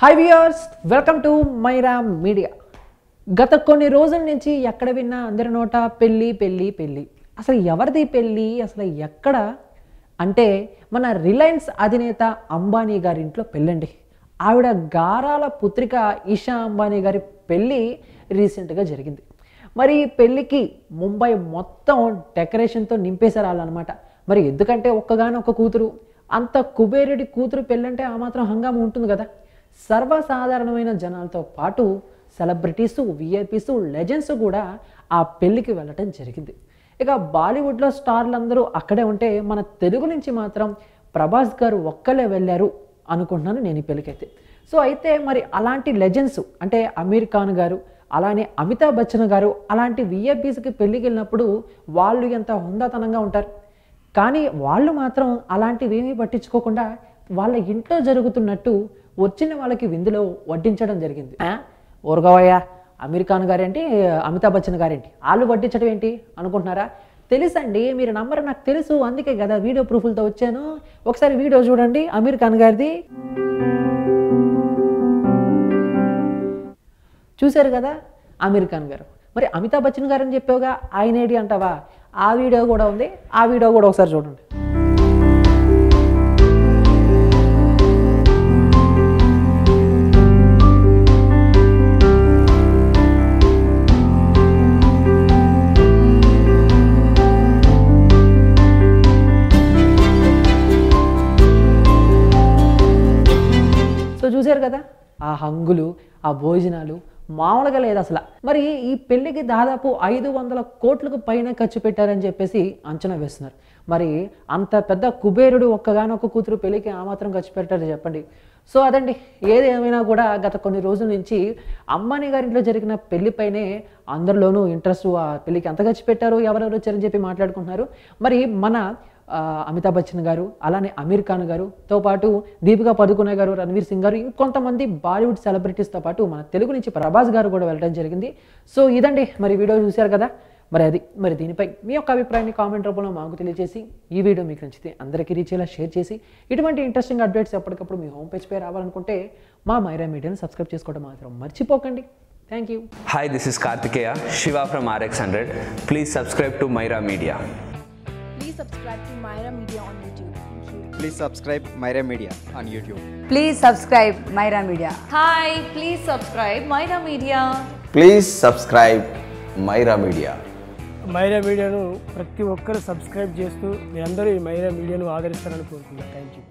Hi viewers, welcome to Myra Media. గత కొన్ని రోజుల నుంచి ఎక్కడ విన్నా అందరి నోట పెళ్ళి పెళ్ళి పెళ్ళి. అసలు ఎవరిది పెళ్ళి, అసలు ఎక్కడ అంటే మన రిలయన్స్ అధినేత అంబానీ గారి ఇంట్లో పెళ్ళండి. ఆవిడ గారాల పుత్రిక ఇషా అంబానీ గారి పెళ్ళి రీసెంట్గా జరిగింది. మరి ఈ పెళ్ళికి ముంబై మొత్తం డెకరేషన్తో నింపేశారు వాళ్ళనమాట. మరి ఎందుకంటే ఒక్కగానొక్క కూతురు, అంత కుబేరుడి కూతురు పెళ్ళంటే ఆ మాత్రం హంగామా ఉంటుంది కదా. సర్వసాధారణమైన జనాలతో పాటు సెలబ్రిటీసు, విఐపీస్, లెజెండ్స్ కూడా ఆ పెళ్ళికి వెళ్ళటం జరిగింది. ఇక బాలీవుడ్లో స్టార్లు అందరూ అక్కడే ఉంటే మన తెలుగు నుంచి మాత్రం ప్రభాస్ గారు ఒక్కలే వెళ్ళారు అనుకుంటున్నాను నేను ఈ పెళ్ళికైతే. సో అయితే మరి అలాంటి లెజెండ్స్ అంటే అమీర్ ఖాన్ గారు, అలానే అమితాబ్ బచ్చన్ గారు అలాంటి విఐపీస్కి పెళ్ళికి వెళ్ళినప్పుడు వాళ్ళు ఎంత హుందాతనంగా ఉంటారు. కానీ వాళ్ళు మాత్రం అలాంటివి ఏమీ పట్టించుకోకుండా వాళ్ళ ఇంట్లో జరుగుతున్నట్టు వచ్చిన వాళ్ళకి విందులో వడ్డించడం జరిగింది. ఊరగవయ్యా, అమీర్ ఖాన్ గారేంటి, అమితాబ్ బచ్చన్ గారేంటి వాళ్ళు వడ్డించడం ఏంటి అనుకుంటున్నారా? తెలుసండి, మీరు నంబర్ నాకు తెలుసు, అందుకే కదా వీడియో ప్రూఫ్లతో వచ్చాను. ఒకసారి వీడియో చూడండి అమీర్ ఖాన్ గారిది. చూశారు కదా అమీర్ ఖాన్ గారు. మరి అమితాబ్ బచ్చన్ గారు అని చెప్పావుగా, ఆయన ఏడి అంటావా? ఆ వీడియో కూడా ఉంది, ఆ వీడియో కూడా ఒకసారి చూడండి. సో చూశారు కదా ఆ హంగులు, ఆ భోజనాలు మామూలుగా లేదు అసలు. మరి ఈ పెళ్ళికి దాదాపు 500 కోట్లకు పైన ఖర్చు పెట్టారని చెప్పేసి అంచనా వేస్తున్నారు. మరి అంత పెద్ద కుబేరుడు ఒక్కగానొక్క కూతురు పెళ్ళికి ఆ మాత్రం ఖర్చు పెట్టారు చెప్పండి. సో అదండి, ఏది ఏమైనా కూడా గత కొన్ని రోజుల నుంచి అంబానీ గారింట్లో జరిగిన పెళ్లిపైనే అందరిలోనూ ఇంట్రెస్ట్, ఆ పెళ్ళికి ఎంత ఖర్చు పెట్టారు, ఎవరెవరు వచ్చారని చెప్పి మాట్లాడుకుంటున్నారు. మరి మన అమితాబ్ బచ్చన్ గారు, అలానే అమీర్ ఖాన్ గారుతో పాటు దీపికా పదుకునే గారు, రణవీర్ సింగ్ గారు, ఇంకొంతమంది బాలీవుడ్ సెలబ్రిటీస్తో పాటు మన తెలుగు నుంచి ప్రభాస్ గారు కూడా వెళ్ళడం జరిగింది. సో ఇదండి, మరి వీడియో చూశారు కదా. మరి దీనిపై మీ యొక్క అభిప్రాయాన్ని కామెంట్ రూపంలో మాకు తెలియజేసి, ఈ వీడియో మీకు నచ్చితే అందరికీ రీచ్ అయ్యేలా షేర్ చేసి, ఇటువంటి ఇంట్రెస్టింగ్ అప్డేట్స్ ఎప్పటికప్పుడు మీ హోమ్ పేజ్ పై రావాలనుకుంటే మా మైరా మీడియాని సబ్స్క్రైబ్ చేసుకోవడం మాత్రం మర్చిపోకండి. Thank you. Hi, this is Karthikeya, Shiva from RX100. Please subscribe to Myra Media. Please subscribe to Myra Media on YouTube. Thank you. Please subscribe Myra Media on YouTube. Please subscribe Myra Media. Hi, please subscribe Myra Media. Please subscribe Myra Media. Myra మీడియాను ప్రతి ఒక్కరు subscribe చేస్తూ మీరందరూ ఈ మైరా మీడియాను ఆదరిస్తారని కోరుకుంటున్నాను. Thank you.